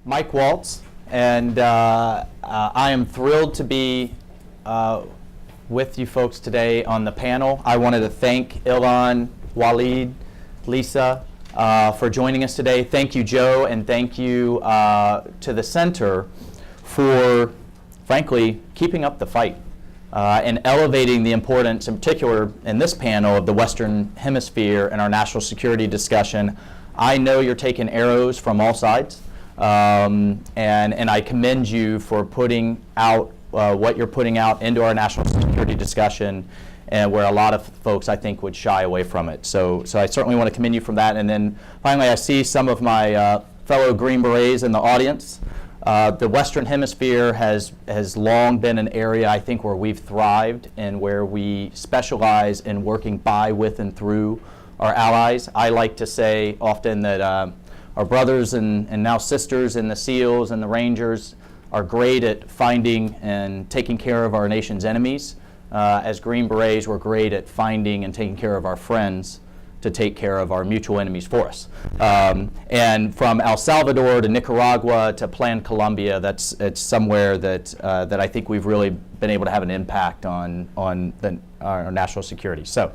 Mike Waltz, and I am thrilled to be with you folks today on the panel. I wanted to thank Ilan, Walid, Lisa for joining us today. Thank you, Joe, and thank you to the center for, frankly, keeping up the fight and elevating the importance, in particular in this panel, of the Western Hemisphere and our national security discussion. I know you're taking arrows from all sides, and I commend you for putting out what you're putting out into our national security discussion, and where a lot of folks, I think, would shy away from it. So I certainly want to commend you from that. And then finally, I see some of my fellow Green Berets in the audience. The Western Hemisphere has long been an area, I think, where we've thrived and where we specialize in working by, with, and through our allies. I like to say often that our brothers and now sisters in the SEALs and the Rangers are great at finding and taking care of our nation's enemies. As Green Berets, we're great at finding and taking care of our friends to take care of our mutual enemies for us. And from El Salvador to Nicaragua to Plan Colombia, it's somewhere that I think we've really been able to have an impact on our national security. So,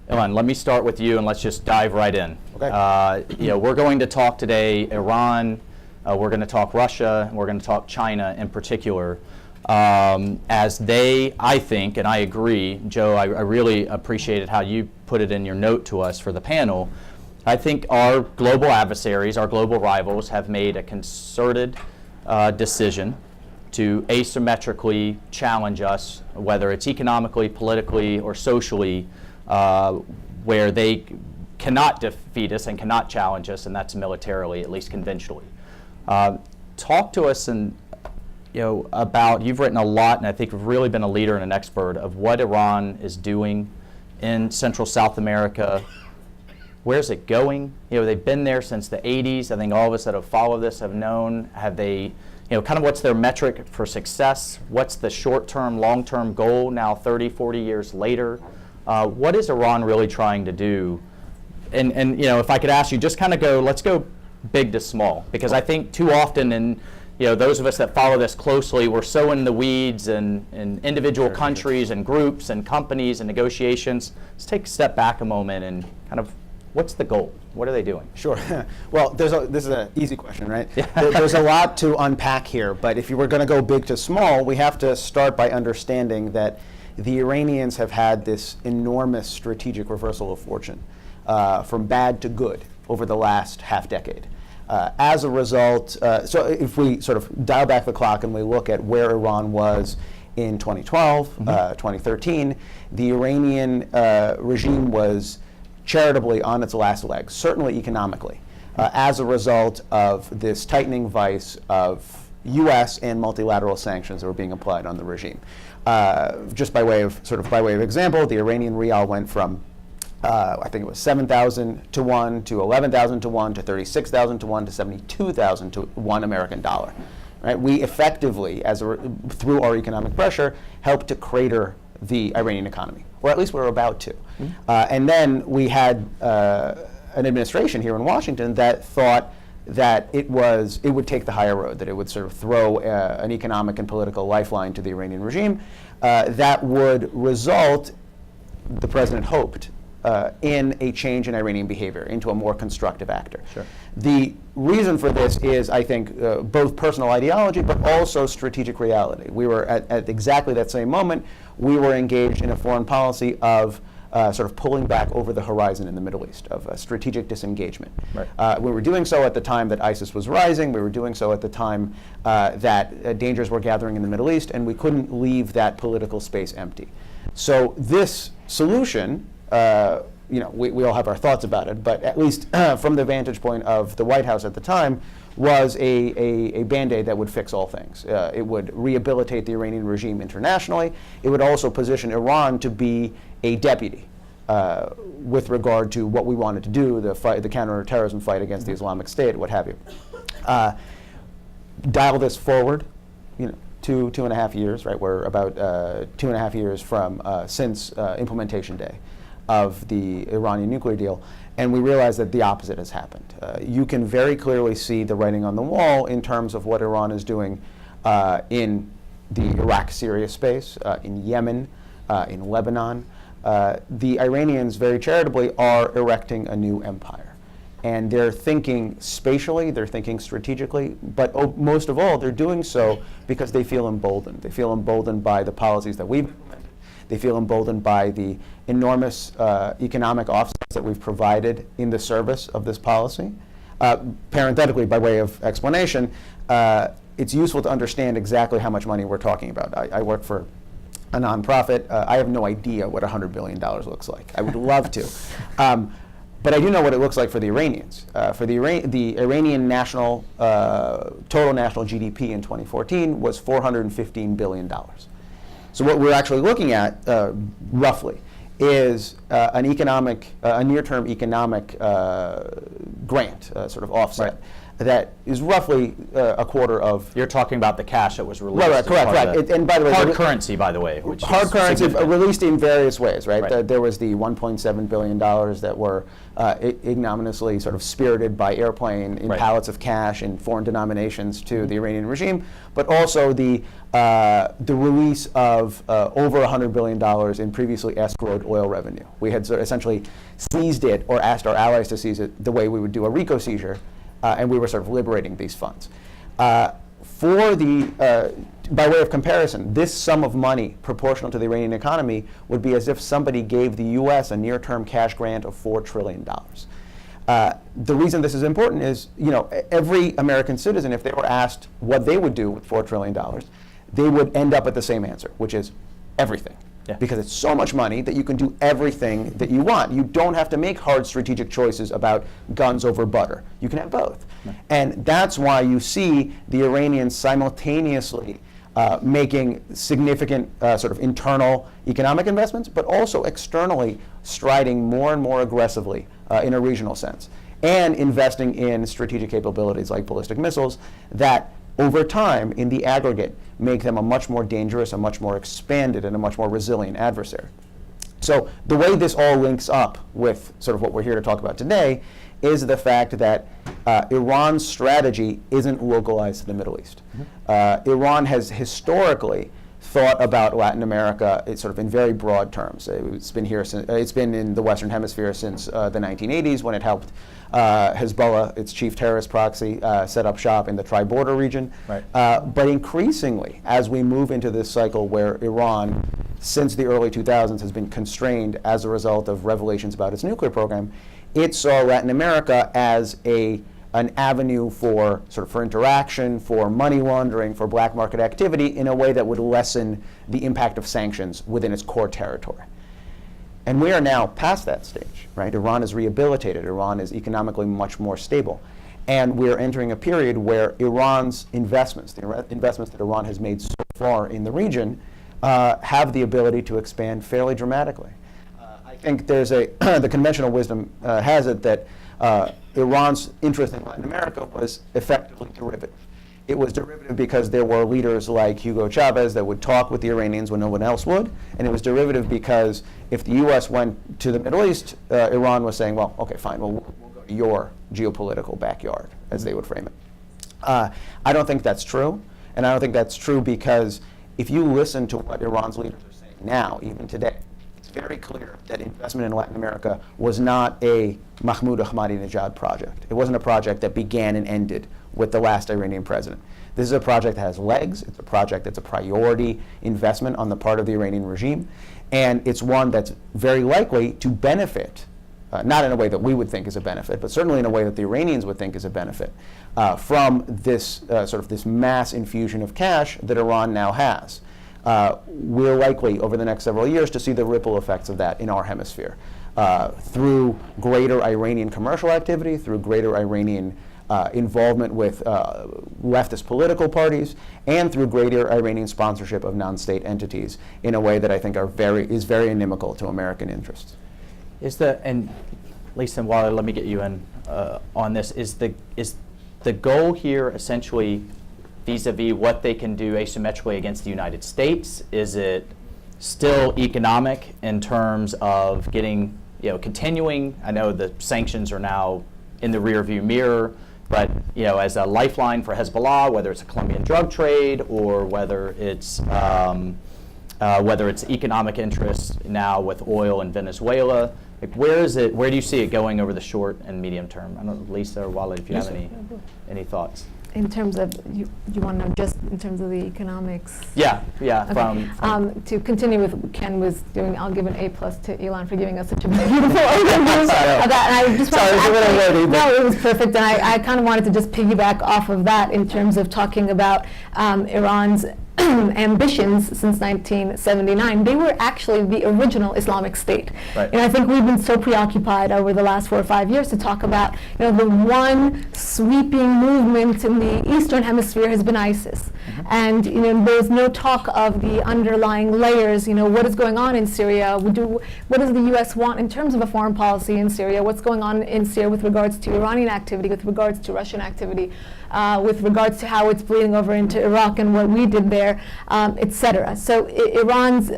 Ilan, let me start with you, and let's just dive right in. Okay. We're going to talk today Iran, we're going to talk Russia, and we're going to talk China in particular. As they, I think, and I agree, Joe, I really appreciated how you put it in your note to us for the panel. I think our global adversaries, our global rivals, have made a concerted decision to asymmetrically challenge us, whether it's economically, politically, or socially, where they cannot defeat us and cannot challenge us, and that's militarily, at least conventionally. Talk to us about, you've written a lot, and I think you've really been a leader and an expert of what Iran is doing in Central South America. Where's it going? They've been there since the 80s. I think all of us that have followed this have known. Have they, kind of what's their metric for success? What's the short-term, long-term goal now 30, 40 years later? What is Iran really trying to do? And if I could ask you, just kind of let's go big to small, because I think too often in those of us that follow this closely, we're so in the weeds and individual countries and groups and companies and negotiations. Let's take a step back a moment and kind of, what's the goal? What are they doing? Sure. Well, this is an easy question, right? There's a lot to unpack here, but if you were going to go big to small, we have to start by understanding that the Iranians have had this enormous strategic reversal of fortune from bad to good over the last half decade. As a result, so if we sort of dial back the clock and we look at where Iran was in 2012, 2013, the Iranian regime was charitably on its last legs, certainly economically, as a result of this tightening vice of U.S. and multilateral sanctions that were being applied on the regime. Just by way of example, the Iranian rial went from I think it was 7,000 to 1 to 11,000 to 1 to 36,000 to 1 to 72,000 to 1 American dollar. Right? We effectively, through our economic pressure, helped to crater the Iranian economy, or at least we're about to. And then we had an administration here in Washington that thought that it would take the higher road, that it would sort of throw an economic and political lifeline to the Iranian regime that would result, the president hoped, in a change in Iranian behavior, into a more constructive actor. Sure. The reason for this is, I think, both personal ideology, but also strategic reality. We were at exactly that same moment, we were engaged in a foreign policy of sort of pulling back over the horizon in the Middle East, of strategic disengagement. Right. We were doing so at the time that ISIS was rising. We were doing so at the time that dangers were gathering in the Middle East, and we couldn't leave that political space empty. So this solution, we all have our thoughts about it, but at least from the vantage point of the White House at the time, was a Band-Aid that would fix all things. It would rehabilitate the Iranian regime internationally. It would also position Iran to be a deputy with regard to what we wanted to do, the counterterrorism fight against the Islamic State, what have you. Dial this forward, 2.5 years, right? We're about 2.5 years from since implementation day. of the Iranian nuclear deal, and we realize that the opposite has happened. You can very clearly see the writing on the wall in terms of what Iran is doing in the Iraq-Syria space, in Yemen, in Lebanon. The Iranians, very charitably, are erecting a new empire. And they're thinking spatially, they're thinking strategically, but most of all, they're doing so because they feel emboldened. They feel emboldened by the policies that we've implemented. They feel emboldened by the enormous economic offsets that we've provided in the service of this policy. Parenthetically, by way of explanation, it's useful to understand exactly how much money we're talking about. I work for a nonprofit. I have no idea what $100 billion looks like. I would love to. But I do know what it looks like for the Iranians. For the Iranian national, total national GDP in 2014 was $415 billion. So what we're actually looking at, roughly, is a near-term economic grant, sort of offset, that is roughly a quarter of. You're talking about the cash that was released. Right, correct. And by the way, hard currency, by the way, which hard currency released in various ways, right? There was the $1.7 billion that were ignominiously sort of spirited by airplane in pallets of cash in foreign denominations to the Iranian regime, but also the release of over $100 billion in previously escrowed oil revenue. We had sort of essentially seized it, or asked our allies to seize it, the way we would do a RICO seizure. And we were sort of liberating these funds. By way of comparison, this sum of money proportional to the Iranian economy would be as if somebody gave the U.S. a near-term cash grant of $4 trillion. The reason this is important is, every American citizen, if they were asked what they would do with $4 trillion, they would end up at the same answer, which is everything. Yeah. Because it's so much money that you can do everything that you want. You don't have to make hard strategic choices about guns over butter. You can have both. Right. And that's why you see the Iranians simultaneously making significant sort of internal economic investments, but also externally striding more and more aggressively in a regional sense, and investing in strategic capabilities like ballistic missiles that over time, in the aggregate, make them a much more dangerous, a much more expanded, and a much more resilient adversary. So the way this all links up with sort of what we're here to talk about today is the fact that Iran's strategy isn't localized to the Middle East. Mm-hmm. Iran has historically thought about Latin America sort of in very broad terms. It's been here since, it's been in the Western Hemisphere since the 1980s, when it helped Hezbollah, its chief terrorist proxy, set up shop in the tri-border region. Right. But increasingly, as we move into this cycle where Iran, since the early 2000s, has been constrained as a result of revelations about its nuclear program, it saw Latin America as an avenue for interaction, for money laundering, for black market activity in a way that would lessen the impact of sanctions within its core territory. And we are now past that stage, right? Iran is rehabilitated. Iran is economically much more stable. And we're entering a period where Iran's investments, the investments that Iran has made so far in the region, have the ability to expand fairly dramatically. I think there's the conventional wisdom has it that Iran's interest in Latin America was effectively derivative. It was derivative because there were leaders like Hugo Chavez that would talk with the Iranians when no one else would, and it was derivative because if the U.S. went to the Middle East, Iran was saying, well, okay, fine, we'll go to your geopolitical backyard, as they would frame it. I don't think that's true, and I don't think that's true because if you listen to what Iran's leaders are saying now, even today, it's very clear that investment in Latin America was not a Mahmoud Ahmadinejad project. It wasn't a project that began and ended with the last Iranian president. This is a project that has legs. It's a project that's a priority investment on the part of the Iranian regime. And it's one that's very likely to benefit, not in a way that we would think is a benefit, but certainly in a way that the Iranians would think is a benefit, from this this mass infusion of cash that Iran now has. We're likely, over the next several years, to see the ripple effects of that in our hemisphere, through greater Iranian commercial activity, through greater Iranian involvement with leftist political parties, and through greater Iranian sponsorship of non-state entities in a way that I think is very inimical to American interests. And Lisa and Walid, let me get you in on this. Is the goal here essentially vis-a-vis what they can do asymmetrically against the United States? Is it still economic in terms of getting continuing? I know the sanctions are now in the rearview mirror, but as a lifeline for Hezbollah, whether it's a Colombian drug trade or whether it's economic interests now with oil in Venezuela, where do you see it going over the short and medium term? I don't know, Lisa or Walid, if you have any thoughts. In terms of, you want to know just in terms of the economics? Yeah. Okay. To continue with what Ken was doing, I'll give an A+ to Ilan for giving us such a beautiful overview of that. And I just no, it was perfect. And I kind of wanted to just piggyback off of that in terms of talking about Iran's ambitions since 1979. They were actually the original Islamic State. Right. And I think we've been so preoccupied over the last 4 or 5 years to talk about, the one sweeping movement in the Eastern Hemisphere has been ISIS. Mm-hmm. And there's no talk of the underlying layers. What is going on in Syria? What does the U.S. want in terms of a foreign policy in Syria? What's going on in Syria with regards to Iranian activity, with regards to Russian activity, with regards to how it's bleeding over into Iraq and what we did there, etc. So Iran's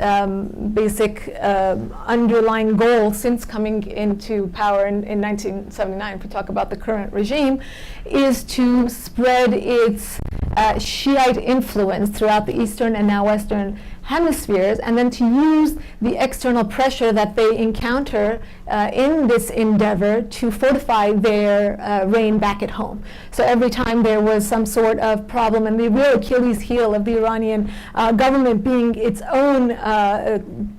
basic underlying goal since coming into power in 1979, if we talk about the current regime, is to spread its Shiite influence throughout the Eastern and now Western hemispheres, and then to use the external pressure that they encounter in this endeavor to fortify their reign back at home. So every time there was some sort of problem, and the real Achilles heel of the Iranian government being its own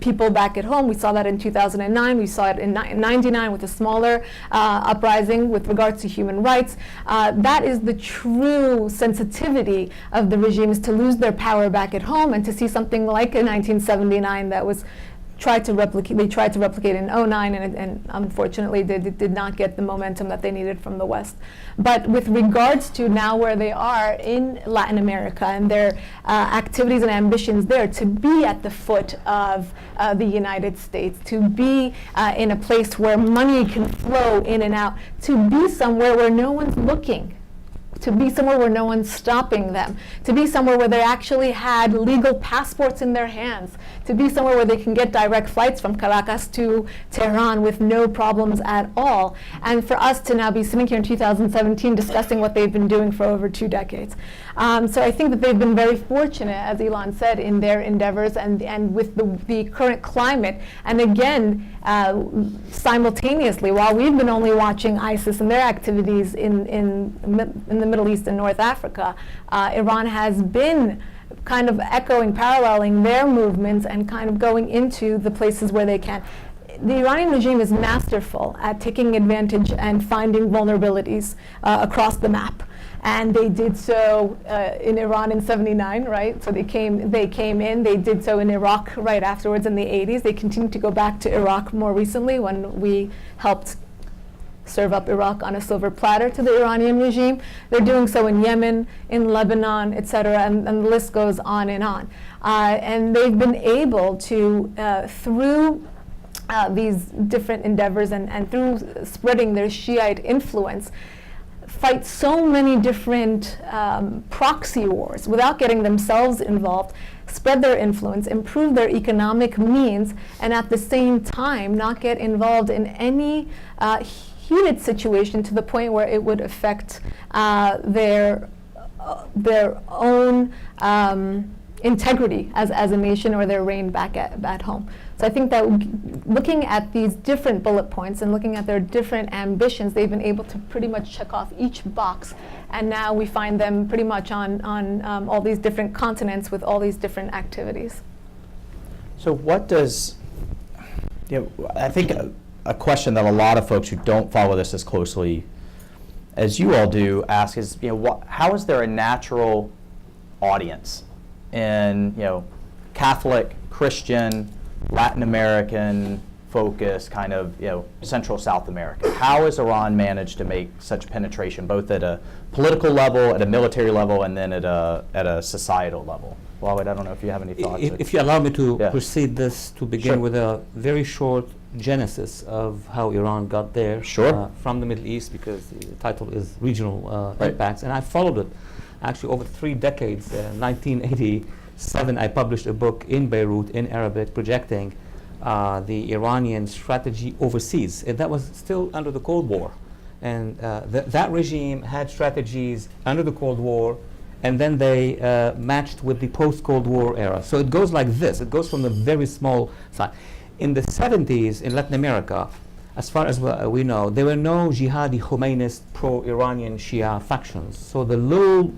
people back at home, we saw that in 2009, we saw it in 99 with a smaller uprising with regards to human rights. That is the true sensitivity of the regime, is to lose their power back at home and to see something like in 1979 that was tried to replicate in 09, and unfortunately they did not get the momentum that they needed from the West. But with regards to now where they are in Latin America and their activities and ambitions there, to be at the foot of the United States, to be in a place where money can flow in and out, to be somewhere where no one's looking, to be somewhere where no one's stopping them, to be somewhere where they actually had legal passports in their hands, to be somewhere where they can get direct flights from Caracas to Tehran with no problems at all. And for us to now be sitting here in 2017 discussing what they've been doing for over 2 decades. So I think that they've been very fortunate, as Ilan said, in their endeavors and with the current climate. And again, simultaneously, while we've been only watching ISIS and their activities in the Middle East and North Africa, Iran has been kind of echoing, paralleling their movements and kind of going into the places where they can. The Iranian regime is masterful at taking advantage and finding vulnerabilities across the map. And they did so in Iran in 79, right? So they came in, they did so in Iraq right afterwards in the 80s. They continued to go back to Iraq more recently when we helped serve up Iraq on a silver platter to the Iranian regime. They're doing so in Yemen, in Lebanon, et cetera, and the list goes on. And they've been able to, through these different endeavors and through spreading their Shiite influence, fight so many different proxy wars without getting themselves involved, spread their influence, improve their economic means, and at the same time not get involved in any heated situation to the point where it would affect their own integrity as a nation or their reign back at home. So I think that looking at these different bullet points and looking at their different ambitions, they've been able to pretty much check off each box. And now we find them pretty much on all these different continents with all these different activities. So what does, I think a question that a lot of folks who don't follow this as closely as you all do ask is, how is there a natural audience in, Catholic, Christian, Latin American focus, kind of, Central South America? How has Iran managed to make such penetration, both at a political level, at a military level, and then at a societal level? Walid, I don't know if you have any thoughts. If you allow me to proceed this, to begin Sure. with a very short genesis of how Iran got there. Sure. From the Middle East, because the title is Regional Right. Impacts, and I followed it actually over 3 decades. 1987, I published a book in Beirut in Arabic projecting the Iranian strategy overseas. That was still under the Cold War. And that regime had strategies under the Cold War, and then they matched with the post-Cold War era. So it goes like this. It goes from the very small side. In the 70s in Latin America, as far as we know, there were no jihadi Khomeinist pro-Iranian Shia factions. So the little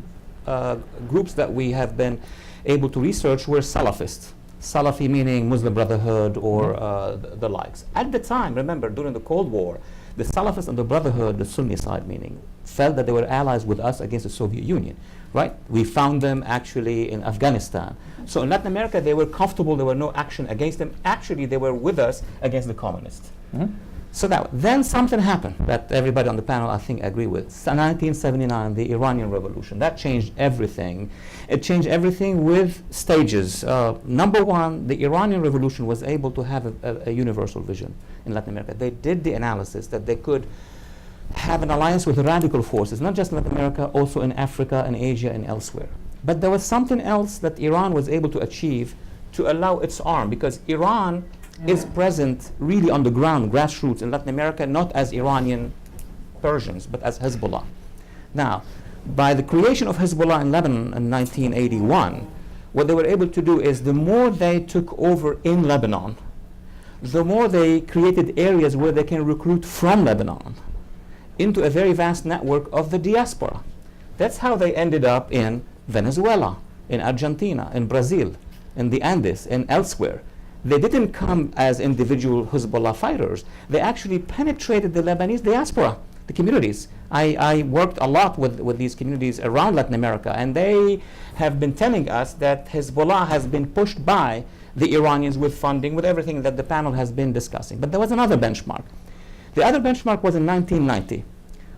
groups that we have been able to research were Salafist. Salafi meaning Muslim Brotherhood or the likes. At the time, remember, during the Cold War, the Salafists and the Brotherhood, the Sunni side meaning, felt that they were allies with us against the Soviet Union, right? We found them actually in Afghanistan. So in Latin America, they were comfortable, there were no action against them. Actually, they were with us against the communists. So then something happened that everybody on the panel, I think, agree with. So 1979, the Iranian Revolution. That changed everything. It changed everything with stages. Number one, the Iranian Revolution was able to have a universal vision in Latin America. They did the analysis that they could have an alliance with radical forces, not just in Latin America, also in Africa and Asia and elsewhere. But there was something else that Iran was able to achieve to allow its arm, because Iran is present really on the ground, grassroots in Latin America, not as Iranian Persians, but as Hezbollah. Now, by the creation of Hezbollah in Lebanon in 1981, what they were able to do is the more they took over in Lebanon, the more they created areas where they can recruit from Lebanon into a very vast network of the diaspora. That's how they ended up in Venezuela, in Argentina, in Brazil, in the Andes, and elsewhere. They didn't come as individual Hezbollah fighters. They actually penetrated the Lebanese diaspora, the communities. I worked a lot with these communities around Latin America, and they have been telling us that Hezbollah has been pushed by the Iranians with funding, with everything that the panel has been discussing. But there was another benchmark. The other benchmark was in 1990,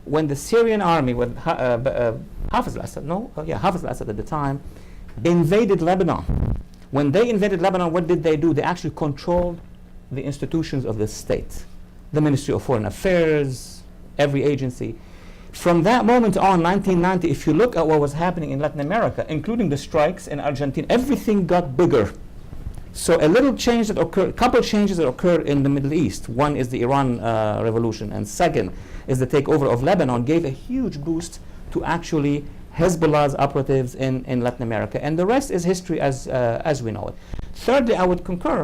when the Syrian army with Hafez al-Assad at the time, invaded Lebanon. When they invaded Lebanon, what did they do? They actually controlled the institutions of the state, the Ministry of Foreign Affairs, every agency. From that moment on, 1990, if you look at what was happening in Latin America, including the strikes in Argentina, everything got bigger. So a little change that occurred, a couple changes that occurred in the Middle East. One is the Iran revolution, and second is the takeover of Lebanon, gave a huge boost to actually Hezbollah's operatives in Latin America, and the rest is history as we know it. Thirdly, I would concur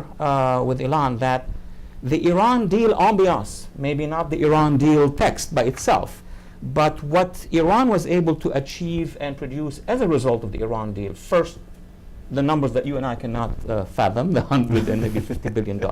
with Ilan that the Iran deal ambiance, maybe not the Iran deal text by itself, but what Iran was able to achieve and produce as a result of the Iran deal. First, the numbers that you and I cannot fathom, the $100 and maybe $50 billion.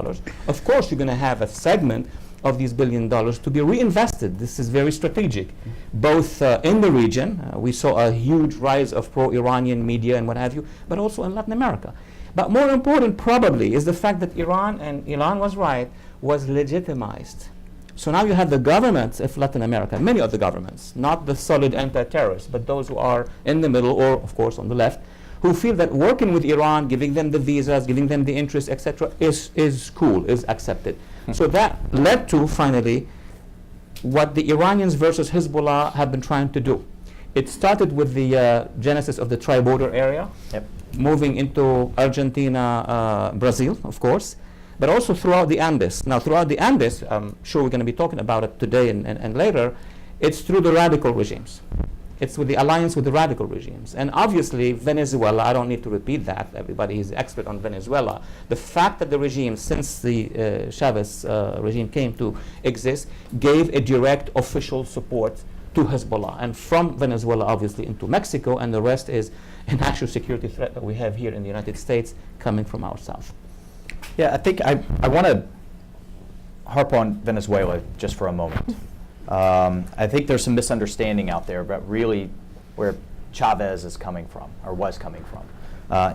Of course, you're going to have a segment of these $1 billion to be reinvested. This is very strategic, both in the region. We saw a huge rise of pro-Iranian media and what have you, but also in Latin America. But more important probably is the fact that Iran, and Ilan was right, was legitimized. So now you have the governments of Latin America, many of the governments, not the solid anti-terrorists, but those who are in the middle or, of course, on the left, who feel that working with Iran, giving them the visas, giving them the interest, etc., is cool, is accepted. So that led to, finally, what the Iranians versus Hezbollah have been trying to do. It started with the genesis of the tri-border area, moving into Argentina, Brazil, of course, but also throughout the Andes. Now, throughout the Andes, I'm sure we're going to be talking about it today and later, it's through the radical regimes. It's with the alliance with the radical regimes. And obviously, Venezuela, I don't need to repeat that. Everybody is expert on Venezuela. The fact that the regime, since the Chavez regime came to exist, gave a direct official support to Hezbollah. And from Venezuela, obviously, into Mexico, and the rest is an actual security threat that we have here in the United States coming from our south. Yeah, I think I want to harp on Venezuela just for a moment. I think there's some misunderstanding out there about really where Chavez is coming from, or was coming from.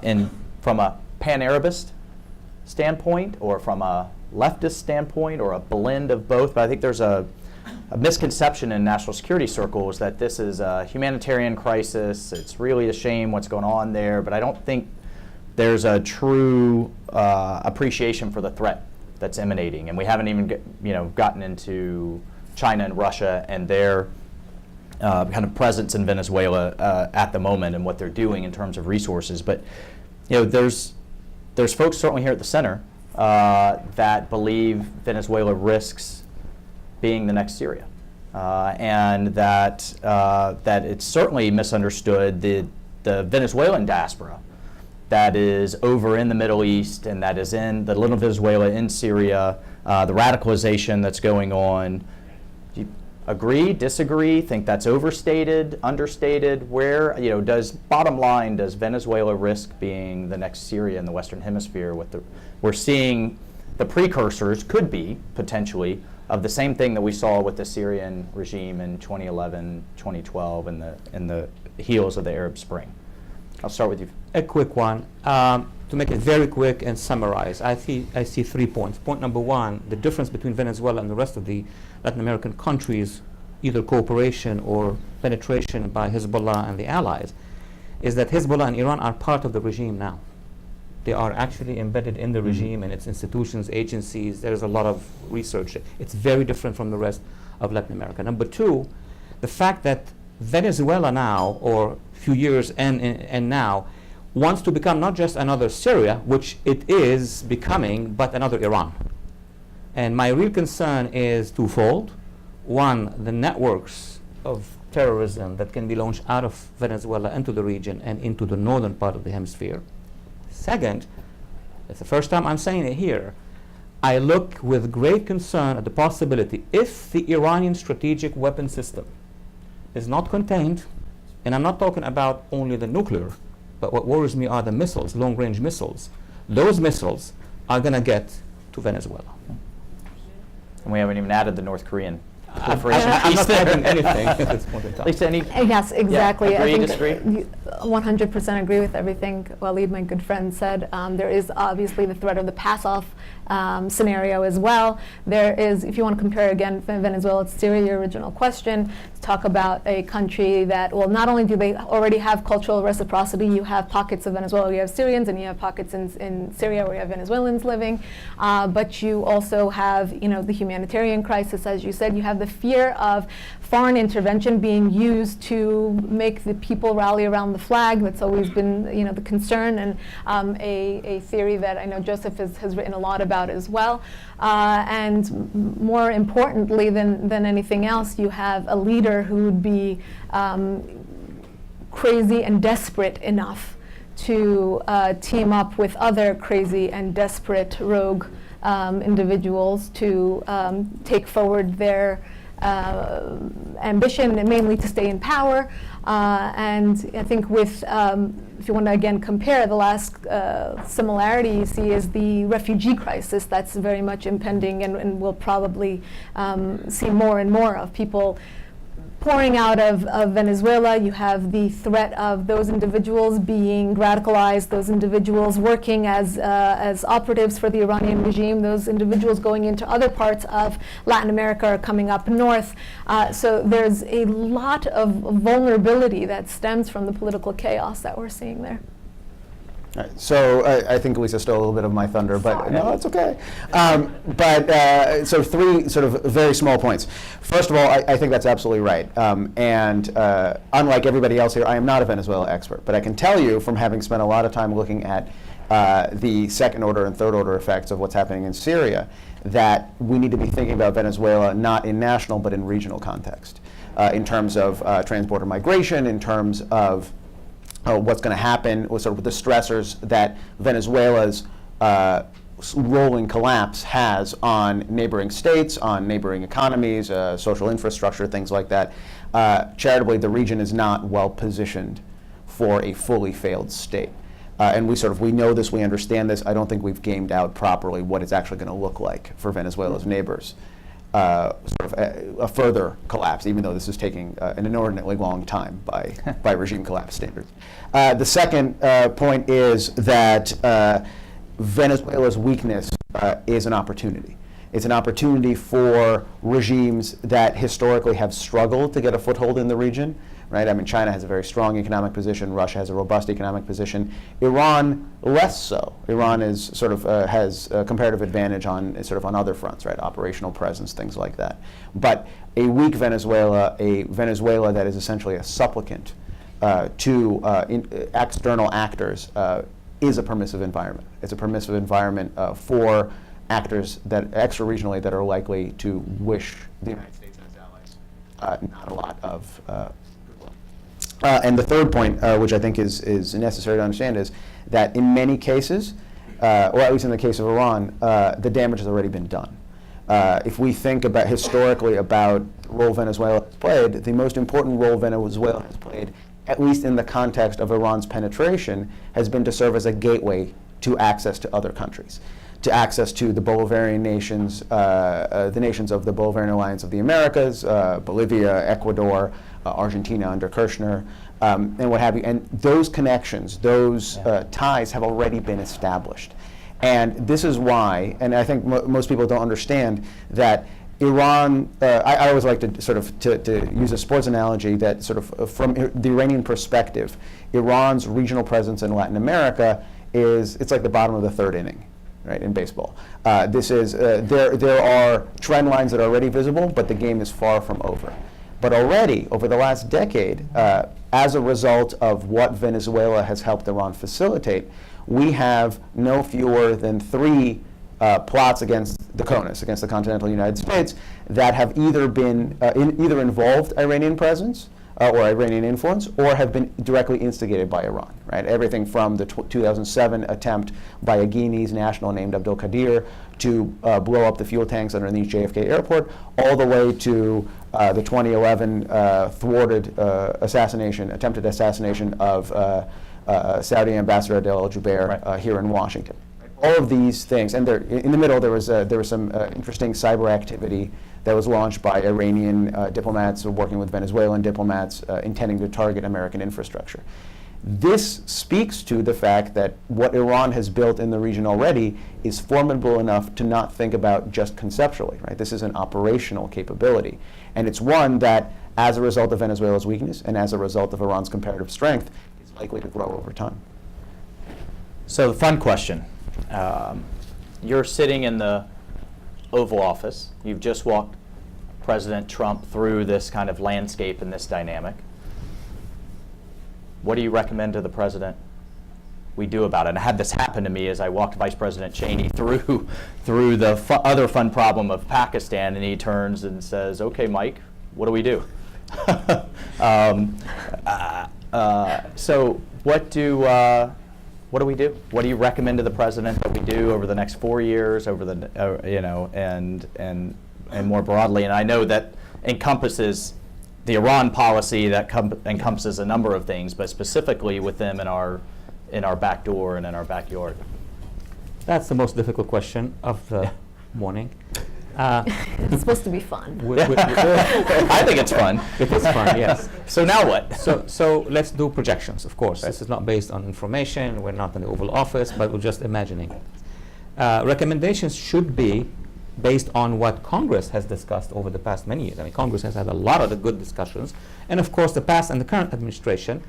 And from a pan-Arabist standpoint, or from a leftist standpoint, or a blend of both, but I think there's a misconception in national security circles that this is a humanitarian crisis. It's really a shame what's going on there, but I don't think there's a true appreciation for the threat that's emanating. And we haven't even gotten into China and Russia and their kind of presence in Venezuela at the moment and what they're doing in terms of resources. But there's folks certainly here at the center that believe Venezuela risks being the next Syria, and that it's certainly misunderstood the Venezuelan diaspora that is over in the Middle East and that is in the little Venezuela in Syria, the radicalization that's going on. Do you agree, disagree, think that's overstated, understated? Where, bottom line, does Venezuela risk being the next Syria in the Western Hemisphere? We're seeing the precursors, could be, potentially, of the same thing that we saw with the Syrian regime in 2011, 2012, in the heels of the Arab Spring. I'll start with you. A quick one. To make it very quick and summarize, I see 3 points. Point number one, the difference between Venezuela and the rest of the Latin American countries, either cooperation or penetration by Hezbollah and the allies, is that Hezbollah and Iran are part of the regime now. They are actually embedded in the regime and its institutions, agencies. There's a lot of research. It's very different from the rest of Latin America. Number two, the fact that Venezuela now, or a few years and now, wants to become not just another Syria, which it is becoming, but another Iran. And my real concern is twofold. One, the networks of terrorism that can be launched out of Venezuela into the region and into the northern part of the hemisphere. Second, it's the first time I'm saying it here, I look with great concern at the possibility, if the Iranian strategic weapon system is not contained, and I'm not talking about only the nuclear, but what worries me are the missiles, long-range missiles. Those missiles are going to get to Venezuela. And we haven't even added the North Korean I'm not adding anything at this point in time. Lisa, any? Yes, exactly. Yeah, agree, I think disagree? 100% agree with everything Walid, my good friend, said. There is obviously the threat of the pass-off scenario as well. There is, if you want to compare again Venezuela to Syria, your original question, talk about a country that, well, not only do they already have cultural reciprocity, you have pockets of Venezuela where you have Syrians, and you have pockets in Syria where you have Venezuelans living, but you also have, the humanitarian crisis, as you said. You have the fear of foreign intervention being used to make the people rally around the flag. That's always been, the concern, and a theory that I know Joseph has written a lot about as well. And more importantly than anything else, you have a leader who would be crazy and desperate enough to team up with other crazy and desperate rogue individuals to take forward their ambition, and mainly to stay in power. And I think with, if you want to again compare, the last similarity you see is the refugee crisis that's very much impending, and we'll probably see more and more of people pouring out of Venezuela. You have the threat of those individuals being radicalized, those individuals working as operatives for the Iranian regime, those individuals going into other parts of Latin America or coming up north. So there's a lot of vulnerability that stems from the political chaos that we're seeing there. All right, so I think Lisa stole a little bit of my thunder, but no, it's okay. So three sort of very small points. First of all, I think that's absolutely right. And unlike everybody else here, I am not a Venezuela expert, but I can tell you from having spent a lot of time looking at the second order and third order effects of what's happening in Syria, that we need to be thinking about Venezuela not in national but in regional context, in terms of transborder migration, in terms of what's going to happen with sort of the stressors that Venezuela's rolling collapse has on neighboring states, on neighboring economies, social infrastructure, things like that. Charitably, the region is not well positioned for a fully failed state. And we know this, we understand this. I don't think we've gamed out properly what it's actually going to look like for Venezuela's neighbors. A further collapse, even though this is taking an inordinately long time by regime collapse standards. The second point is that Venezuela's weakness is an opportunity. It's an opportunity for regimes that historically have struggled to get a foothold in the region. Right? I mean, China has a very strong economic position. Russia has a robust economic position. Iran, less so. Iran is has a comparative advantage on other fronts, right? Operational presence, things like that. But a weak Venezuela, a Venezuela that is essentially a supplicant to external actors, is a permissive environment. It's a permissive environment for actors that extra-regionally that are likely to wish the United States and its allies not a lot of goodwill. And the third point, which I think is necessary to understand, is that in many cases, or at least in the case of Iran, the damage has already been done. If we think about historically about the role Venezuela has played, the most important role Venezuela has played, at least in the context of Iran's penetration, has been to serve as a gateway to access to other countries, to access to the Bolivarian nations, the nations of the Bolivarian Alliance of the Americas, Bolivia, Ecuador, Argentina under Kirchner, and what have you. And those connections, those ties have already been established. And this is why, and I think most people don't understand, that Iran, I always like to sort of to use a sports analogy that sort of from the Iranian perspective, Iran's regional presence in Latin America it's like the bottom of the third inning, right, in baseball. This is, there are trend lines that are already visible, but the game is far from over. But already, over the last decade, as a result of what Venezuela has helped Iran facilitate, we have no fewer than 3 plots against the CONUS, against the continental United States, that have either been either involved Iranian presence or Iranian influence, or have been directly instigated by Iran. Right, everything from the 2007 attempt by a Guineas national named Abdul Qadir to blow up the fuel tanks underneath JFK Airport, all the way to the 2011 thwarted attempted assassination of Saudi Ambassador Adel Al-Jubeir here in Washington. All of these things, and in the middle there was some interesting cyber activity that was launched by Iranian diplomats working with Venezuelan diplomats intending to target American infrastructure. This speaks to the fact that what Iran has built in the region already is formidable enough to not think about just conceptually, right? This is an operational capability. And it's one that, as a result of Venezuela's weakness and as a result of Iran's comparative strength, is likely to grow over time. So the fun question. You're sitting in the Oval Office. You've just walked President Trump through this kind of landscape and this dynamic. What do you recommend to the president we do about it? And I had this happen to me as I walked Vice President Cheney through the other fun problem of Pakistan, and he turns and says, "Okay, Mike, what do we do?" So what do we do? What do you recommend to the president that we do over the next 4 years, over the and more broadly? And I know that encompasses the Iran policy, that encompasses a number of things, but specifically with them in our back door and in our backyard. That's the most difficult question of the morning. It's supposed to be fun. I think it's fun. It is fun, yes. So now what? So let's do projections, of course. Right. This is not based on information. We're not in the Oval Office, but we're just imagining. Recommendations should be based on what Congress has discussed over the past many years. I mean, Congress has had a lot of the good discussions. And of course, the past and the current administration,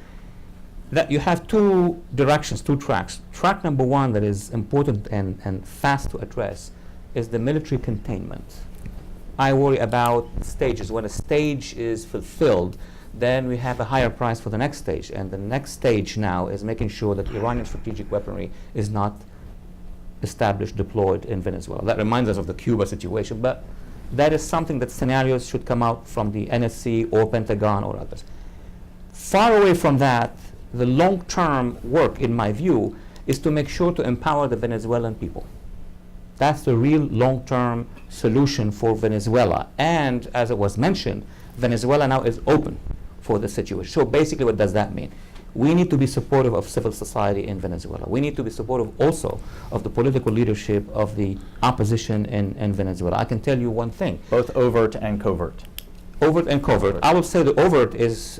that you have 2 directions, 2 tracks. Track number 1 that is important and fast to address is the military containment. I worry about stages. When a stage is fulfilled, then we have a higher price for the next stage. And the next stage now is making sure that Iranian strategic weaponry is not established, deployed in Venezuela. That reminds us of the Cuba situation, but that is something that scenarios should come out from the NSC or Pentagon or others. Far away from that, the long-term work, in my view, is to make sure to empower the Venezuelan people. That's the real long-term solution for Venezuela. And as it was mentioned, Venezuela now is open for the situation. So basically, what does that mean? We need to be supportive of civil society in Venezuela. We need to be supportive also of the political leadership of the opposition in Venezuela. I can tell you one thing. Both overt and covert. Overt and covert. I would say the overt is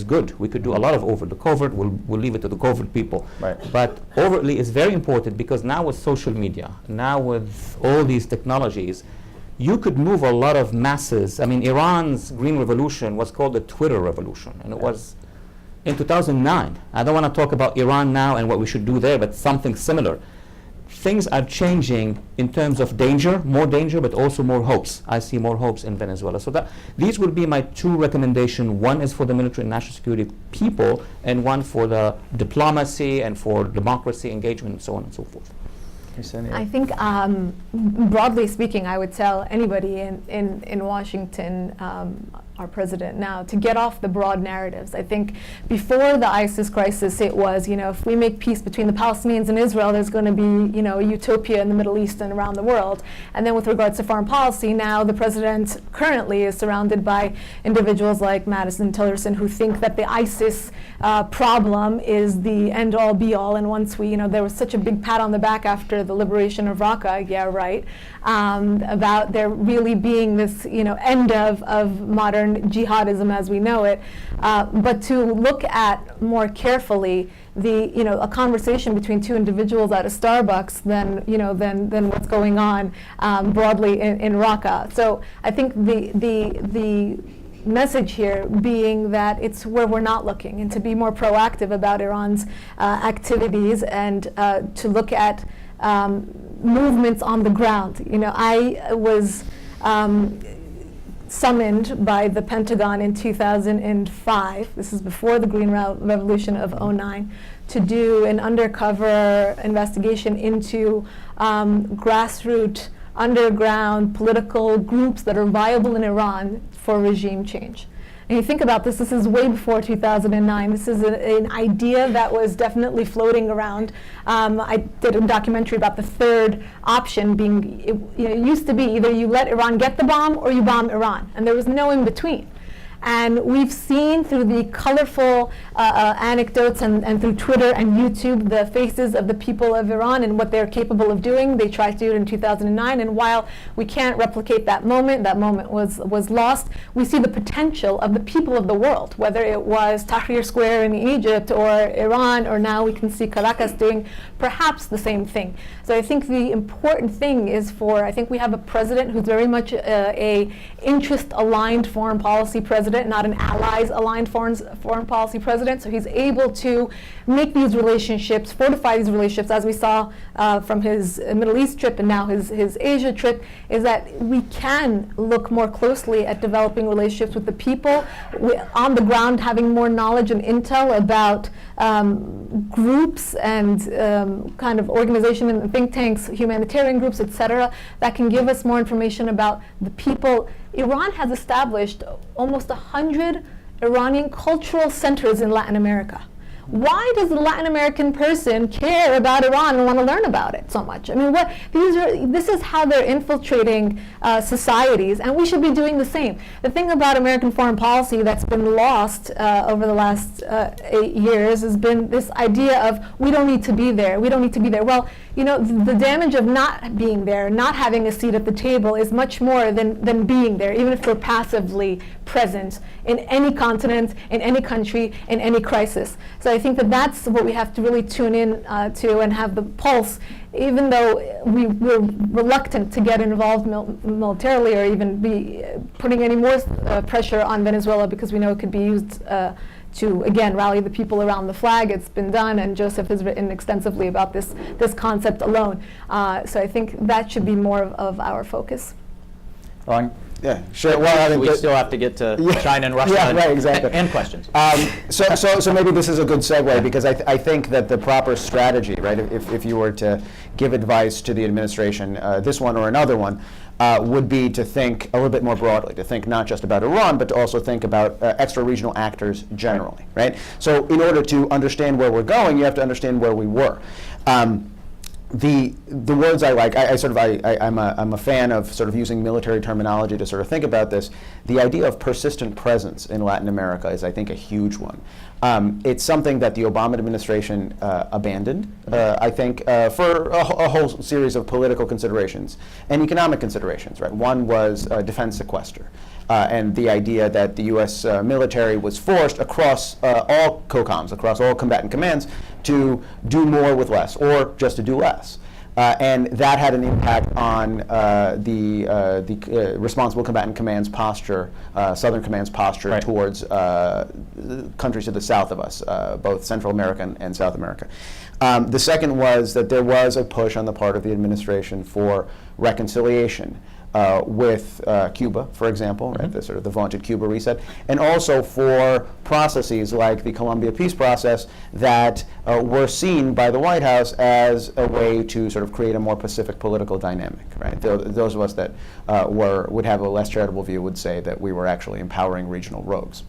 good. We could do a lot of overt. The covert, we'll leave it to the covert people. Right. But overtly is very important because now with social media, now with all these technologies, you could move a lot of masses. I mean, Iran's Green Revolution was called the Twitter Revolution, and it was in 2009. I don't want to talk about Iran now and what we should do there, but something similar. things are changing in terms of danger, more danger, but also more hopes. I see more hopes in Venezuela. So these would be my two recommendations. One is for the military and national security people, and one for the diplomacy and for democracy engagement and so on and so forth. I think, broadly speaking, I would tell anybody in Washington, our president now, to get off the broad narratives. I think before the ISIS crisis, it was, if we make peace between the Palestinians and Israel, there's going to be, a utopia in the Middle East and around the world. And then with regards to foreign policy, now the president currently is surrounded by individuals like Metis and Tillerson who think that the ISIS problem is the end-all, be-all. And once there was such a big pat on the back after the liberation of Raqqa, yeah, right, about there really being this, end of modern jihadism as we know it, but to look at more carefully a conversation between two individuals at a Starbucks than what's going on broadly in Raqqa. So I think the message here being that it's where we're not looking, and to be more proactive about Iran's activities, and to look at movements on the ground. I was summoned by the Pentagon in 2005, this is before the Green Revolution of '09, to do an undercover investigation into grassroots, underground political groups that are viable in Iran for regime change. And you think about this is way before 2009. This is an idea that was definitely floating around. I did a documentary about the third option being, it used to be either you let Iran get the bomb or you bomb Iran, and there was no in between. And we've seen through the colorful anecdotes and through Twitter and YouTube the faces of the people of Iran and what they're capable of doing. They tried to do it in 2009, and while we can't replicate that moment was lost, we see the potential of the people of the world, whether it was Tahrir Square in Egypt or Iran, or now we can see Caracas doing perhaps the same thing. So I think the important thing is I think we have a president who's very much a interest-aligned foreign policy president, not an allies-aligned foreign policy president. So he's able to make these relationships, fortify these relationships, as we saw from his Middle East trip and now his Asia trip, is that we can look more closely at developing relationships with the people on the ground, having more knowledge and intel about groups and kind of organization and think tanks, humanitarian groups, etc., that can give us more information about the people. Iran has established almost 100 Iranian cultural centers in Latin America. Why does the Latin American person care about Iran and want to learn about it so much? I mean, this is how they're infiltrating societies, and we should be doing the same. The thing about American foreign policy that's been lost over the last 8 years has been this idea of we don't need to be there, we don't need to be there. Well, the damage of not being there, not having a seat at the table is much more than being there, even if we're passively present in any continent, in any country, in any crisis. So I think that's what we have to really tune in to and have the pulse, even though we're reluctant to get involved militarily or even be putting any more pressure on Venezuela, because we know it could be used to, again, rally the people around the flag. It's been done, and Joseph has written extensively about this concept alone. So I think that should be more of our focus. Yeah, sure. Well, we still have to get to China and Russia right, exactly. and questions. So maybe this is a good segue, because I think that the proper strategy, right, if you were to give advice to the administration, this one or another one, would be to think a little bit more broadly, to think not just about Iran, but to also think about extra-regional actors generally, right? So in order to understand where we're going, you have to understand where we were. The words I like, I'm a fan of sort of using military terminology to sort of think about this. The idea of persistent presence in Latin America is, I think, a huge one. It's something that the Obama administration abandoned, I think, for a whole series of political considerations and economic considerations, right? One was defense sequester. And the idea that the U.S. Military was forced across all COCOMs, across all combatant commands, to do more with less, or just to do less. And that had an impact on the Responsible Combatant Command's posture, Southern Command's posture Right. towards countries to the south of us, both Central America and South America. The second was that there was a push on the part of the administration for reconciliation with Cuba, for example, right, the sort of the vaunted Cuba reset, and also for processes like the Colombia peace process that were seen by the White House as a way to sort of create a more pacific political dynamic. Right, those of us that would have a less charitable view would say that we were actually empowering regional rogues.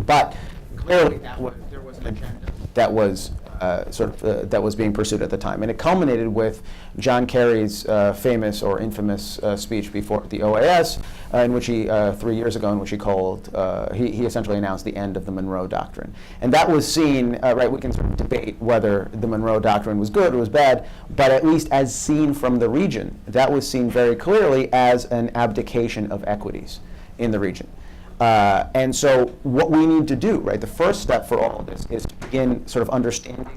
But clearly, there was an agenda that was that was being pursued at the time, and it culminated with John Kerry's famous or infamous speech before the OAS, in which he 3 years ago, in which he called he essentially announced the end of the Monroe Doctrine, and that was seen right. We can sort of debate whether the Monroe Doctrine was good or was bad, but at least as seen from the region, that was seen very clearly as an abdication of equities in the region. And so what we need to do, right, the first step for all of this is to begin sort of understanding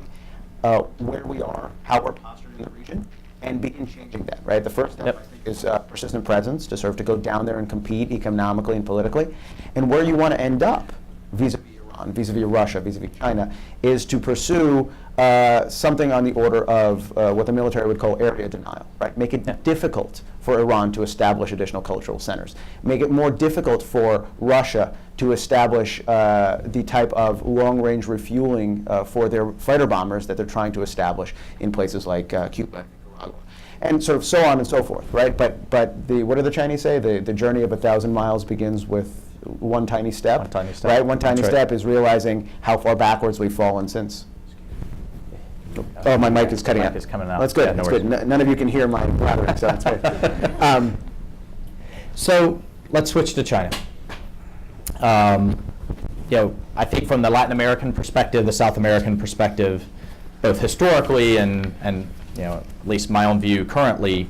where we are, how we're postured in the region, and begin changing that, right? The first step, I think, is persistent presence, to sort of to go down there and compete economically and politically. And where you want to end up, vis-a-vis Iran, vis-a-vis Russia, vis-a-vis China, is to pursue something on the order of what the military would call area denial, right? Make it difficult for Iran to establish additional cultural centers. Make it more difficult for Russia to establish the type of long-range refueling for their fighter bombers that they're trying to establish in places like Cuba and Nicaragua. And sort of so on and so forth, right? But what do the Chinese say? The journey of 1,000 miles begins with one tiny step. One tiny step. Right? One tiny That's right. step is realizing how far backwards we've fallen since. Oh, my mic is cutting out. Mic is coming out. That's good. Yeah, no That's good. worries. None of you can hear my blathering, so that's good. So let's switch to China. I think from the Latin American perspective, the South American perspective, both historically and at least my own view currently,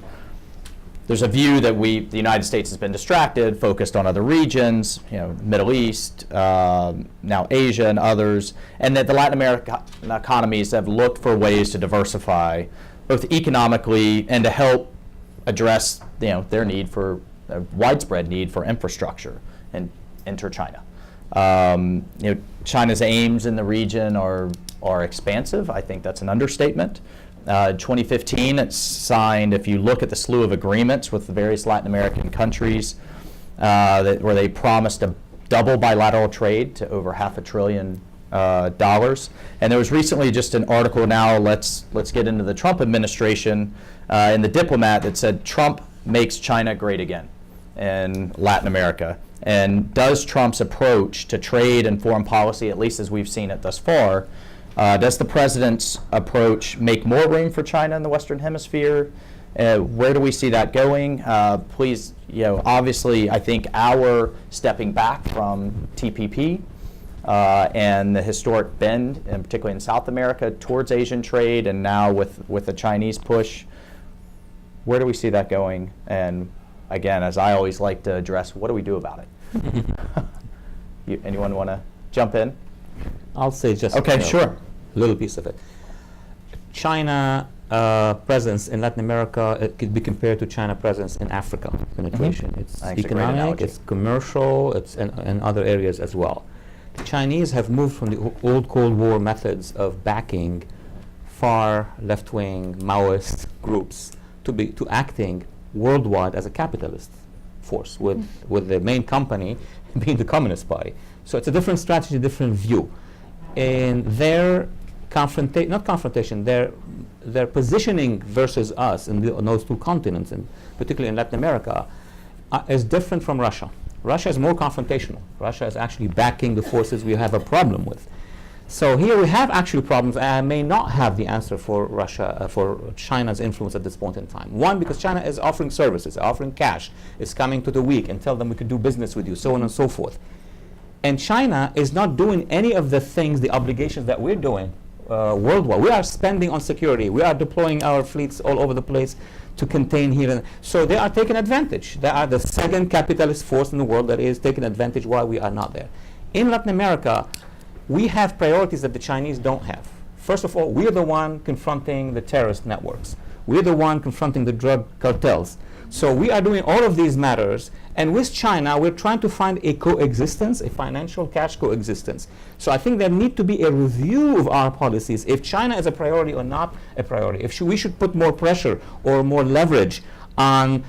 there's a view that the United States has been distracted, focused on other regions, Middle East, now Asia and others, and that the Latin American economies have looked for ways to diversify, both economically and to help address their need for widespread need for infrastructure and enter China. China's aims in the region are expansive. I think that's an understatement. 2015, it signed, if you look at the slew of agreements with the various Latin American countries, where they promised to double bilateral trade to over $500 billion. And there was recently just an article now, let's get into the Trump administration, in the Diplomat that said Trump makes China great again in Latin America. And does Trump's approach to trade and foreign policy, at least as we've seen it thus far, does the president's approach make more room for China in the Western Hemisphere? Where do we see that going? Please, obviously, I think our stepping back from TPP and the historic bend, and particularly in South America, towards Asian trade, and now with the Chinese push, where do we see that going? And again, as I always like to address, what do we do about it? Anyone want to jump in? I'll say just sure. a little piece of it. China presence in Latin America, it could be compared to China presence in Africa penetration. It's I think it's a great economic, analogy. it's commercial, it's in other areas as well. The Chinese have moved from the old Cold War methods of backing far left-wing Maoist groups to acting worldwide as a capitalist force, with the main company being the Communist Party. So it's a different strategy, different view. And their their positioning versus us on those two continents, and particularly in Latin America, is different from Russia. Russia is more confrontational. Russia is actually backing the forces we have a problem with. So here we have actually problems. I may not have the answer for Russia, for China's influence at this point in time. One, because China is offering services, offering cash, is coming to the weak and tell them we could do business with you, so on and so forth. And China is not doing any of the things, the obligations that we're doing worldwide. We are spending on security. We are deploying our fleets all over the place to contain here. So they are taking advantage. They are the second capitalist force in the world that is taking advantage while we are not there. In Latin America, we have priorities that the Chinese don't have. First of all, we are the one confronting the terrorist networks. We're the one confronting the drug cartels. So we are doing all of these matters, and with China, we're trying to find a coexistence, a financial cash coexistence. So I think there need to be a review of our policies, if China is a priority or not a priority. If we should put more pressure or more leverage on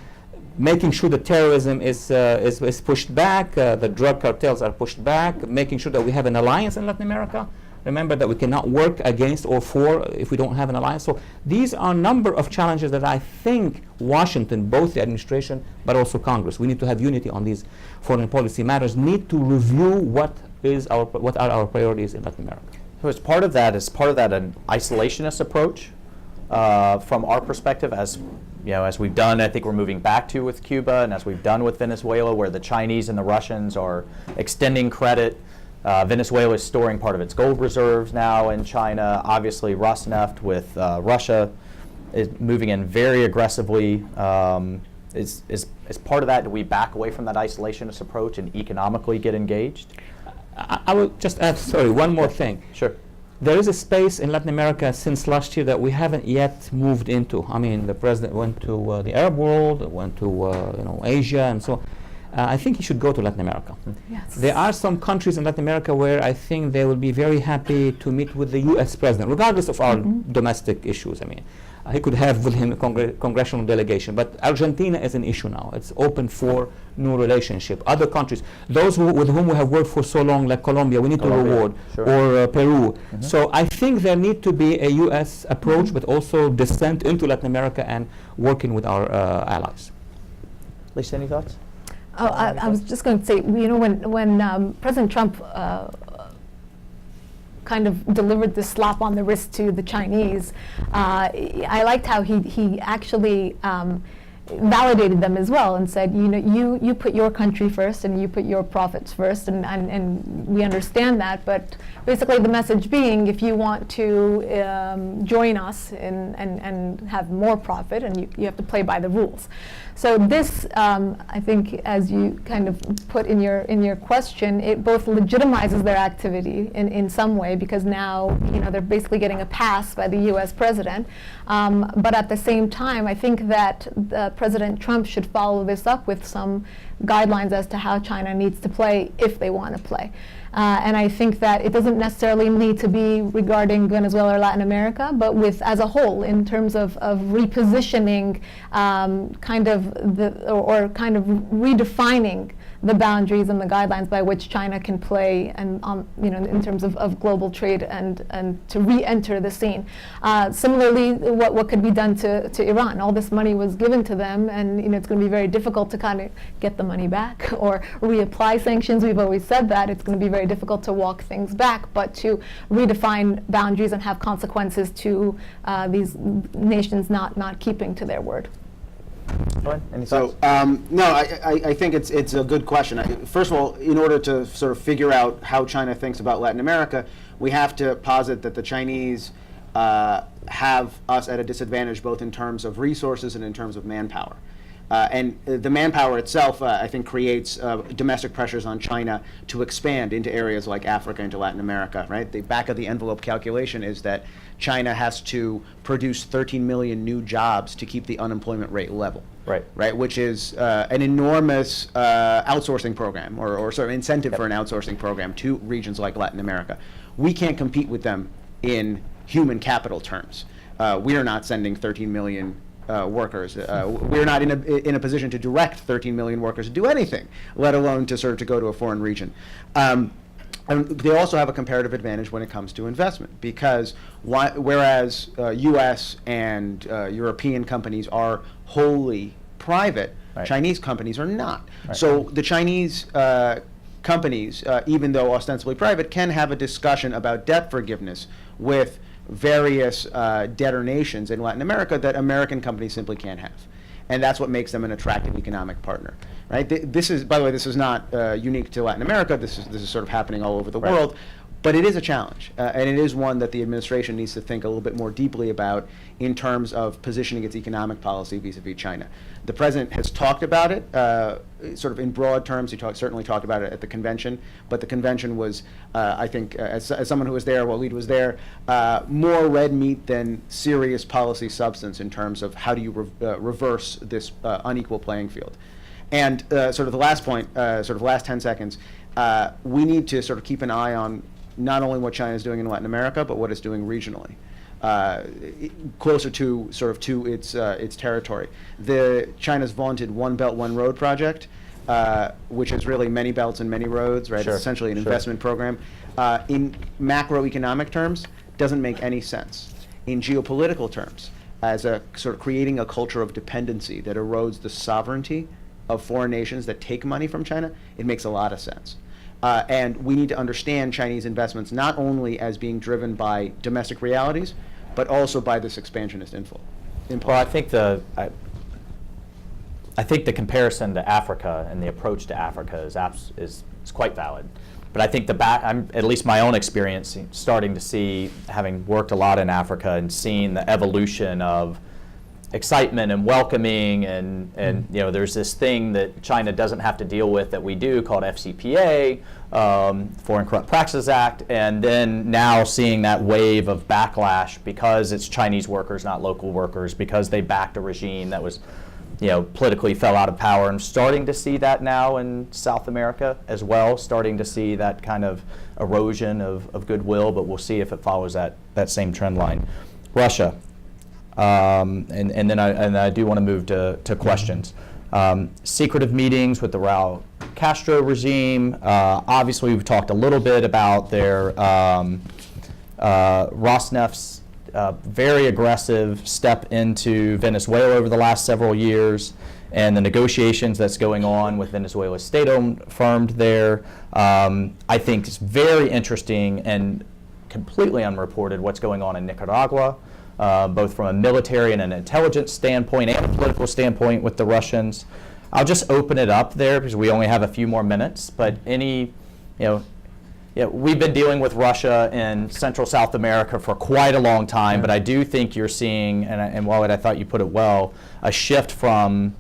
making sure that terrorism is pushed back, the drug cartels are pushed back, making sure that we have an alliance in Latin America. Remember that we cannot work against or for if we don't have an alliance. So these are a number of challenges that I think Washington, both the administration but also Congress, we need to have unity on these foreign policy matters, need to review what are our priorities in Latin America. So as part of that, an isolationist approach from our perspective, as you know, as we've done, I think we're moving back to with Cuba, and as we've done with Venezuela, where the Chinese and the Russians are extending credit. Venezuela is storing part of its gold reserves now in China. Obviously, Rosneft with Russia is moving in very aggressively. Is part of that, do we back away from that isolationist approach and economically get engaged? I will just add, one more thing. Sure. There is a space in Latin America since last year that we haven't yet moved into. I mean, the president went to the Arab world, went to Asia, and so on. I think he should go to Latin America. Yes. There are some countries in Latin America where I think they will be very happy to meet with the U.S. president, regardless of our domestic issues. I mean, he could have with him a congressional delegation, but Argentina is an issue now. It's open for new relationship. Other countries, those with whom we have worked for so long, like Colombia, we need to reward, sure. or Peru. So I think there need to be a U.S. approach, but also descent into Latin America and working with our allies. Lisa, any thoughts? Oh, I was just going to say, when President Trump kind of delivered the slap on the wrist to the Chinese, I liked how he actually validated them as well and said, you put your country first and you put your profits first, and we understand that, but basically the message being, if you want to join us and have more profit, and you have to play by the rules. So this, I think, as you kind of put in your question, it both legitimizes their activity in some way, because now they're basically getting a pass by the U.S. president. But at the same time, I think that President Trump should follow this up with some guidelines as to how China needs to play if they want to play. And I think that it doesn't necessarily need to be regarding Venezuela or Latin America, but as a whole, in terms of repositioning kind of redefining the boundaries and the guidelines by which China can play, and in terms of global trade and to re-enter the scene. Similarly, what could be done to Iran? All this money was given to them, and it's going to be very difficult to kind of get the money back or reapply sanctions. We've always said that it's going to be very difficult to walk things back, but to redefine boundaries and have consequences to these nations not keeping to their word. Any So, thoughts? no, I think it's a good question. First of all, in order to sort of figure out how China thinks about Latin America, we have to posit that the Chinese have us at a disadvantage, both in terms of resources and in terms of manpower. And the manpower itself, I think, creates domestic pressures on China to expand into areas like Africa, into Latin America, right? The back of the envelope calculation is that China has to produce 13 million new jobs to keep the unemployment rate level. Right, which is an enormous outsourcing program, or sort of incentive for an outsourcing program to regions like Latin America. We can't compete with them in human capital terms. We are not sending 13 million workers. We're not in a position to direct 13 million workers to do anything, let alone to go to a foreign region. And they also have a comparative advantage when it comes to investment, because whereas U.S. and European companies are wholly private, Right. Chinese companies are not. Right. So the Chinese companies, even though ostensibly private, can have a discussion about debt forgiveness with various debtor nations in Latin America that American companies simply can't have. And that's what makes them an attractive economic partner, right? This is, by the way, this is not unique to Latin America. This is sort of happening all over the Right. world. But it is a challenge, and it is one that the administration needs to think a little bit more deeply about in terms of positioning its economic policy vis-a-vis China. The president has talked about it, sort of in broad terms. He certainly talked about it at the convention, but the convention was, I think, as someone who was there, Walid was there, more red meat than serious policy substance in terms of how do you reverse this unequal playing field. And sort of the last point, sort of last 10 seconds, we need to sort of keep an eye on not only what China is doing in Latin America, but what it's doing regionally, closer to its territory. China's vaunted One Belt, One Road project, which is really many belts and many roads, right? Sure, It's essentially an sure. investment program. In macroeconomic terms, doesn't make any sense. In geopolitical terms, as a sort of creating a culture of dependency that erodes the sovereignty of foreign nations that take money from China, it makes a lot of sense. And we need to understand Chinese investments not only as being driven by domestic realities, but also by this expansionist impulse. Well, I think the comparison to Africa and the approach to Africa is quite valid. But I think I'm, at least my own experience, starting to see, having worked a lot in Africa and seeing the evolution of excitement and welcoming, and you know, there's this thing that China doesn't have to deal with that we do called FCPA, Foreign Corrupt Practices Act, and then now seeing that wave of backlash because it's Chinese workers, not local workers, because they backed a regime that was, you know, politically fell out of power, and starting to see that now in South America as well, starting to see that kind of erosion of goodwill, but we'll see if it follows that same trend line. Russia. And then I do want to move to questions. Secretive meetings with the Raul Castro regime. Obviously, we've talked a little bit about their Rosneft's very aggressive step into Venezuela over the last several years, and the negotiations that's going on with Venezuela's state-owned firm there. I think it's very interesting and completely unreported what's going on in Nicaragua. Both from a military and an intelligence standpoint and a political standpoint with the Russians. I'll just open it up there because we only have a few more minutes, but we've been dealing with Russia in Central South America for quite a long time, but I do think you're seeing, and Walid, I thought you put it well, a shift from,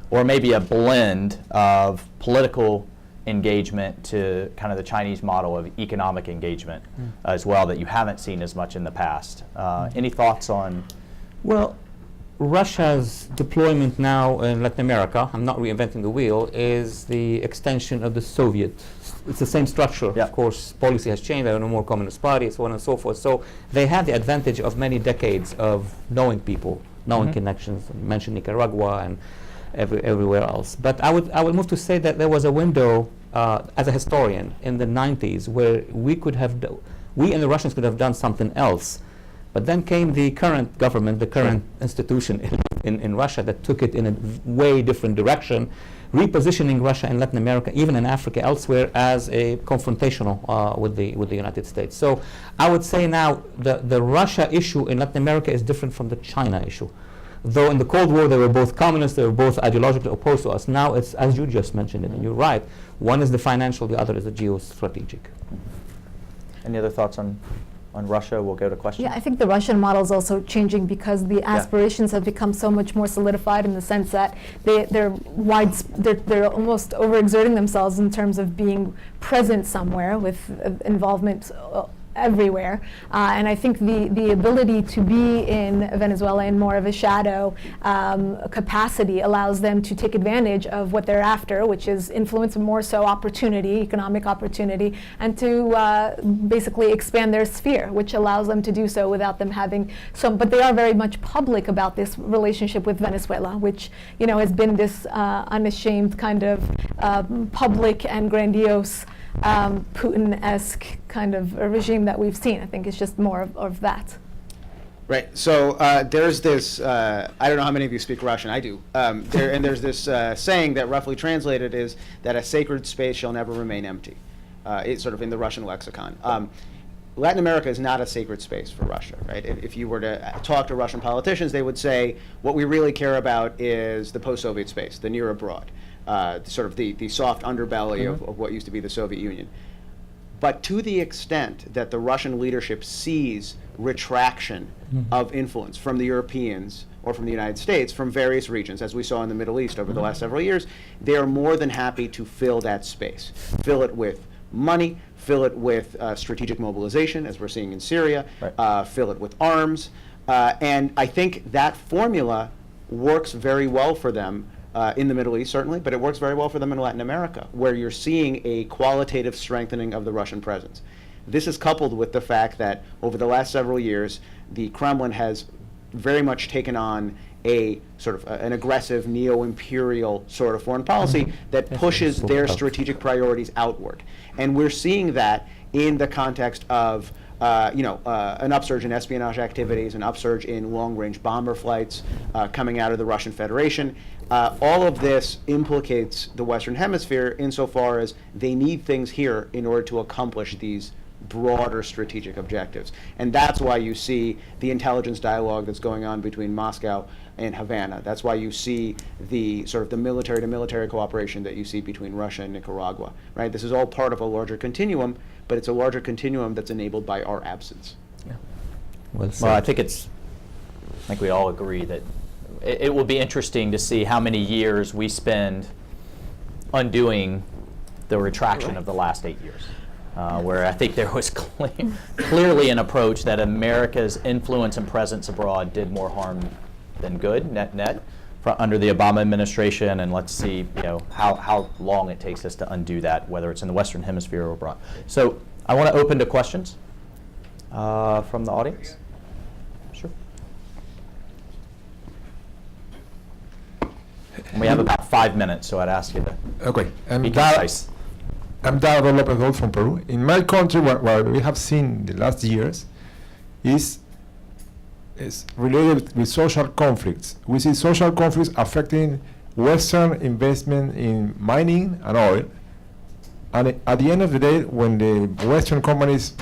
or maybe a blend of political engagement to kind of the Chinese model of economic engagement as well that you haven't seen as much in the past. Any thoughts on? Well, Russia's deployment now in Latin America, I'm not reinventing the wheel, is the extension of the Soviet. It's the same structure. Yeah. Of course, policy has changed. There are no more communist parties, so on and so forth. So they have the advantage of many decades of knowing people, knowing connections. You mentioned Nicaragua and everywhere else. But I would move to say that there was a window as a historian in the 90s where we and the Russians could have done something else. But then came the current government, the current institution in Russia that took it in a way different direction, repositioning Russia in Latin America, even in Africa, elsewhere, as a confrontational with the United States. So I would say now the Russia issue in Latin America is different from the China issue. Though in the Cold War they were both communists, they were both ideologically opposed to us. Now it's, as you just mentioned it, and you're right, one is the financial, the other is the geostrategic. Any other thoughts on Russia? We'll go to questions. Yeah, I think the Russian model is also changing because the aspirations have become so much more solidified in the sense that they're almost overexerting themselves in terms of being present somewhere with involvement everywhere. And I think the ability to be in Venezuela in more of a shadow capacity allows them to take advantage of what they're after, which is influence and more so opportunity, economic opportunity, and to basically expand their sphere, which allows them to do so without them having some, but they are very much public about this relationship with Venezuela, which, you know, has been this unashamed kind of public and grandiose Putin-esque kind of a regime that we've seen. I think it's just more of that. Right. So there's this, I don't know how many of you speak Russian. I do. There's this saying that roughly translated is that a sacred space shall never remain empty. It's sort of in the Russian lexicon. Latin America is not a sacred space for Russia, right? If you were to talk to Russian politicians, they would say what we really care about is the post-Soviet space, the near abroad. Sort of the soft underbelly of what used to be the Soviet Union. But to the extent that the Russian leadership sees retraction of influence from the Europeans or from the United States, from various regions, as we saw in the Middle East over the last several years, they are more than happy to fill that space. Fill it with money, fill it with strategic mobilization, as we're seeing in Syria, fill it with arms. And I think that formula works very well for them in the Middle East, certainly, but it works very well for them in Latin America, where you're seeing a qualitative strengthening of the Russian presence. This is coupled with the fact that over the last several years, the Kremlin has very much taken on a sort of an aggressive neo-imperial sort of foreign policy that pushes their strategic priorities outward. And we're seeing that in the context of an upsurge in espionage activities, an upsurge in long-range bomber flights coming out of the Russian Federation. All of this implicates the Western Hemisphere insofar as they need things here in order to accomplish these broader strategic objectives. And that's why you see the intelligence dialogue that's going on between Moscow and Havana. That's why you see the sort of the military-to-military cooperation that you see between Russia and Nicaragua, right? This is all part of a larger continuum, but it's a larger continuum that's enabled by our absence. Yeah. Well, I think we all agree that it will be interesting to see how many years we spend undoing the retraction of the last 8 years. Where I think there was clearly an approach that America's influence and presence abroad did more harm than good, net, under the Obama administration, and let's see how long it takes us to undo that, whether it's in the Western Hemisphere or abroad. So I want to open to questions from the audience. Sure. And we have about 5 minutes, so I'd ask you to be concise. I'm David Lopez Gold from Peru. In my country, what we have seen the last years is related with social conflicts. We see social conflicts affecting Western investment in mining and oil. And at the end of the day, when the Western companies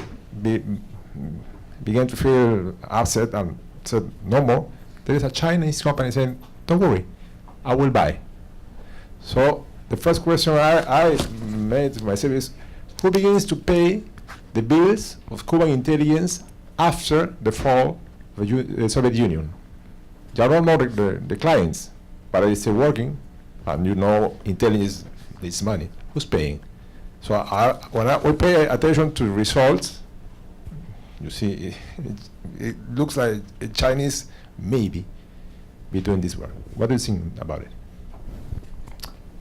began to feel upset and said no more, there is a Chinese company saying, don't worry, I will buy. So the first question I made to myself is, who begins to pay the bills of Cuban intelligence after the fall of the Soviet Union? You don't know the clients, but it's still working, and intelligence needs money. Who's paying? So when we pay attention to results, you see it looks like a Chinese maybe be doing this work. What do you think about it?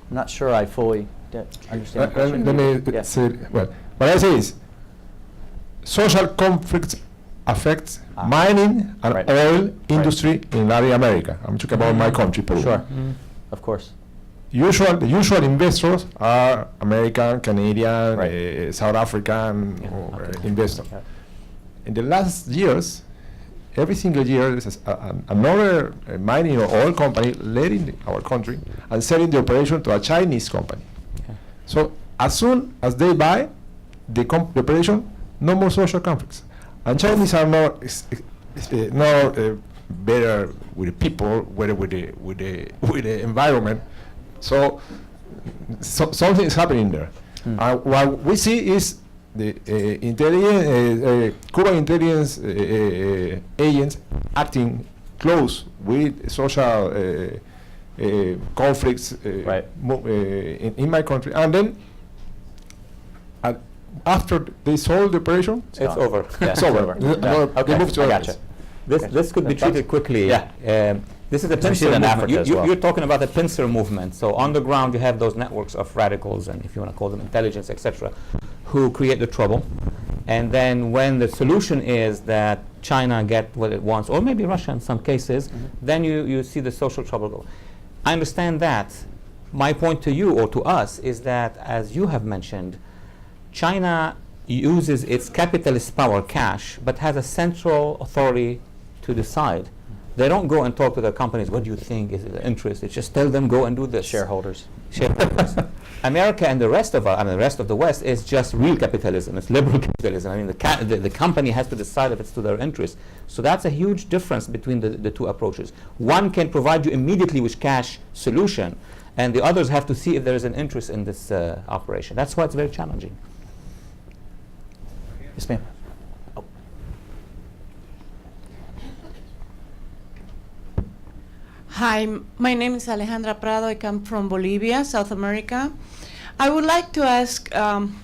I'm not sure I fully understand the question. Let me say, well, what I say is, social conflicts affect mining and oil industry in Latin America. I'm talking about my country, Peru. Sure, of course. The usual investors are American, Canadian, South African investors. In the last years, every single year, there's another mining or oil company leading our country and selling the operation to a Chinese company. Okay. So as soon as they buy the operation, no more social conflicts. And Chinese are not better with the people, whether with the environment. So something is happening there. What we see is the Cuban intelligence agents acting close with social conflicts in my country, and then after they solve the operation, it's over. It's over. They move to others. This could be treated quickly. This is a pincer movement. You're talking about a pincer movement. So on the ground, you have those networks of radicals, and if you want to call them intelligence, etc., who create the trouble. And then when the solution is that China get what it wants, or maybe Russia in some cases, then you see the social trouble go. I understand that. My point to you or to us is that, as you have mentioned, China uses its capitalist power, cash, but has a central authority to decide. They don't go and talk to their companies, what do you think is the interest? It's just tell them go and do this. Shareholders. America and the rest of the West is just real capitalism. It's liberal capitalism. I mean, the company has to decide if it's to their interest. So that's a huge difference between the two approaches. One can provide you immediately with cash solution, and the others have to see if there is an interest in this operation. That's why it's very challenging. I'm not sure I fully understand the question. This is a pincer movement. You're talking about a pincer movement. So on the ground, you have those networks of radicals, and if you want to call them intelligence, etc., who create the trouble. And then when the solution is that China get what it wants, or maybe Russia in some cases, then you see the social trouble go. I understand that. My point to you or to us is that, as you have mentioned, China uses its capitalist power, cash, but has a central authority to decide. They don't go and talk to their companies, what do you think is the interest? It's just tell them go and do this. Shareholders. Yes, ma'am. Hi, my name is Alejandra Prado. I come from Bolivia, South America. I would like to ask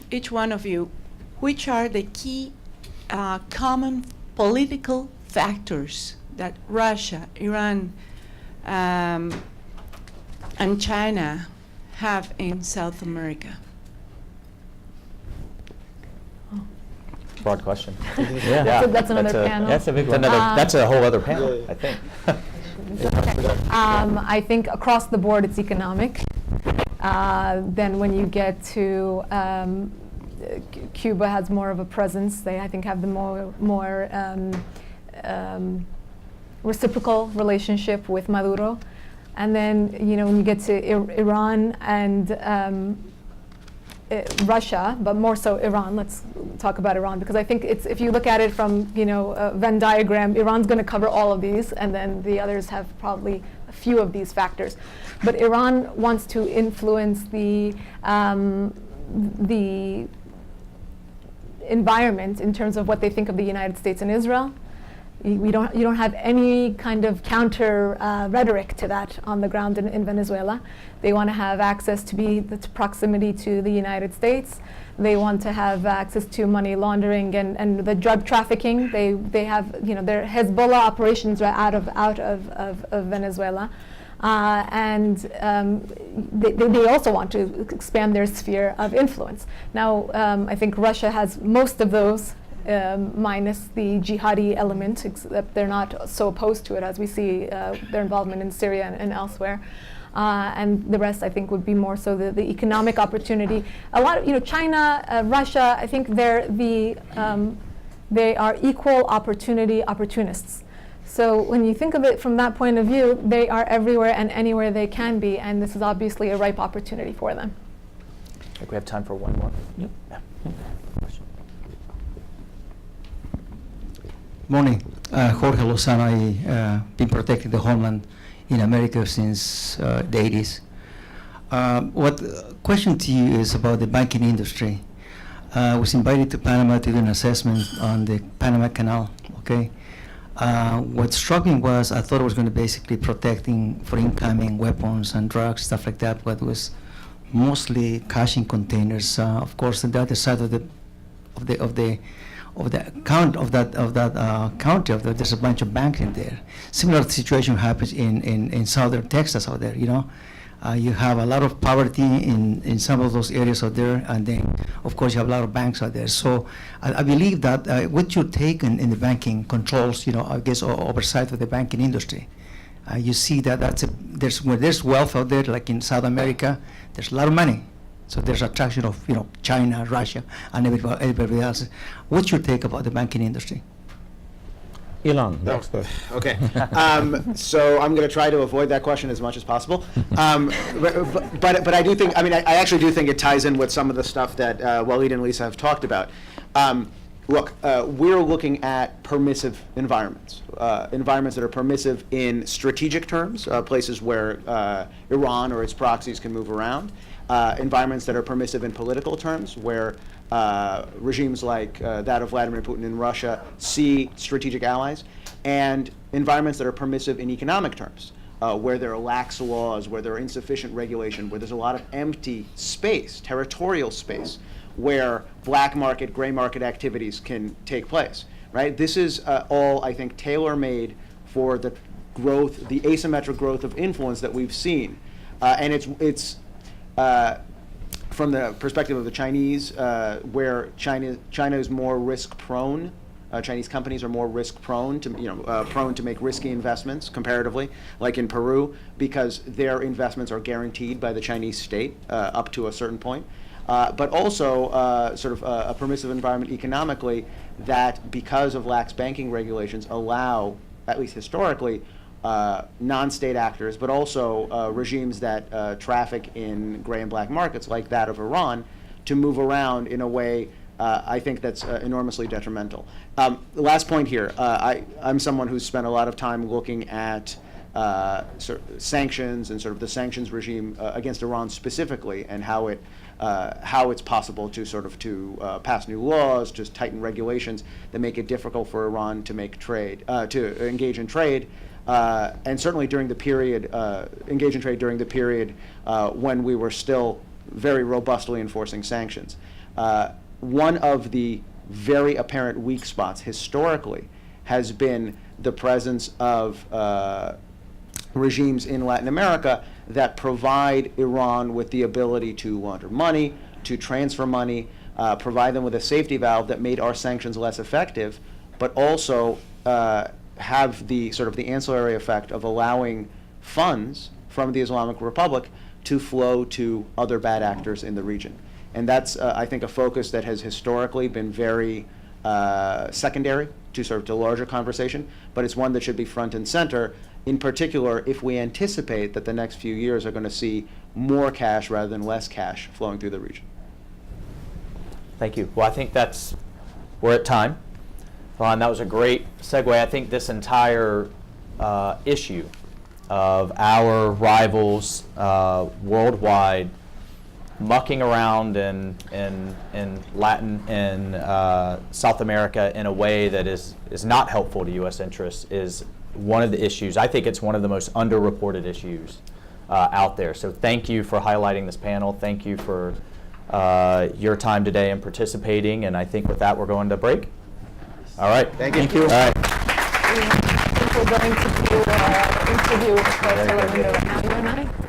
each one of you, which are the key common political factors that Russia, Iran, and China have in South America? Broad question. Yeah. That's another panel. That's a big one. That's a whole other panel, I think. I think across the board it's economic. Then when you get to Cuba has more of a presence. They, I think, have the more reciprocal relationship with Maduro. And then, you know, when you get to Iran and Russia, but more so Iran. Let's talk about Iran, because I think it's, if you look at it from, you know, a Venn diagram, Iran's going to cover all of these, and then the others have probably a few of these factors. But Iran wants to influence the environment in terms of what they think of the United States and Israel. You don't have any kind of counter rhetoric to that on the ground in Venezuela. They want to have access to the proximity to the United States. They want to have access to money laundering and the drug trafficking. They have, you know, their Hezbollah operations are out of Venezuela. They also want to expand their sphere of influence. Now, I think Russia has most of those, minus the jihadi element, except they're not so opposed to it as we see their involvement in Syria and elsewhere. And the rest, I think, would be more so the economic opportunity. A lot of, you know, China, Russia, I think they are equal opportunity opportunists. So when you think of it from that point of view, they are everywhere and anywhere they can be, and this is obviously a ripe opportunity for them. I think we have time for one more. Yep. Yeah. Morning. Jorge Lozano. I've been protecting the homeland in America since the 80s. Question to you is about the banking industry. I was invited to Panama to do an assessment on the Panama Canal, okay? What struck me was I thought it was going to basically protecting for incoming weapons and drugs, stuff like that, but it was mostly cash in containers. Of course, on the other side of the county, there's a bunch of banks in there. Similar situation happens in southern Texas out there, you know. You have a lot of poverty in some of those areas out there, and then, of course, you have a lot of banks out there. So I believe that what you take in the banking controls, you know, I guess, oversight of the banking industry. You see that where there's wealth out there, like in South America, there's a lot of money. So there's attraction of, you know, China, Russia, and everybody else. What's your take about the banking industry? Ilan, next question. Okay. So I'm going to try to avoid that question as much as possible. But I do think, I mean, I actually do think it ties in with some of the stuff that Walid and Lisa have talked about. Look, we're looking at permissive environments, environments that are permissive in strategic terms, places where Iran or its proxies can move around, environments that are permissive in political terms, where regimes like that of Vladimir Putin in Russia see strategic allies, and environments that are permissive in economic terms, where there are lax laws, where there are insufficient regulation, where there's a lot of empty space, territorial space, where black market, gray market activities can take place, right? This is all, I think, tailor-made for the growth, the asymmetric growth of influence that we've seen. And it's from the perspective of the Chinese, where China is more risk-prone. Chinese companies are more risk-prone to, prone to make risky investments comparatively, like in Peru, because their investments are guaranteed by the Chinese state up to a certain point. But also sort of a permissive environment economically that, because of lax banking regulations, allow, at least historically, non-state actors, but also regimes that traffic in gray and black markets like that of Iran, to move around in a way I think that's enormously detrimental. The last point here, I'm someone who's spent a lot of time looking at sort of sanctions and sort of the sanctions regime against Iran specifically, and how it how it's possible to pass new laws, just tighten regulations that make it difficult for Iran to make trade, to engage in trade, and certainly during the period, engage in trade during the period when we were still very robustly enforcing sanctions. One of the very apparent weak spots historically has been the presence of regimes in Latin America that provide Iran with the ability to launder money, to transfer money, provide them with a safety valve that made our sanctions less effective, but also have the the ancillary effect of allowing funds from the Islamic Republic to flow to other bad actors in the region. And that's, I think, a focus that has historically been very secondary to the larger conversation, but it's one that should be front and center, in particular if we anticipate that the next few years are going to see more cash rather than less cash flowing through the region. Thank you. Well, I think we're at time. Ron, that was a great segue. I think this entire issue of our rivals worldwide mucking around in Latin and South America in a way that is not helpful to U.S. interests is one of the issues. I think it's one of the most underreported issues out there. So thank you for highlighting this panel. Thank you for your time today and participating. And I think with that, we're going to break. All right. Thank you. Thank you. All right. I think we're going to do an interview with Professor Lavender right now, you and I.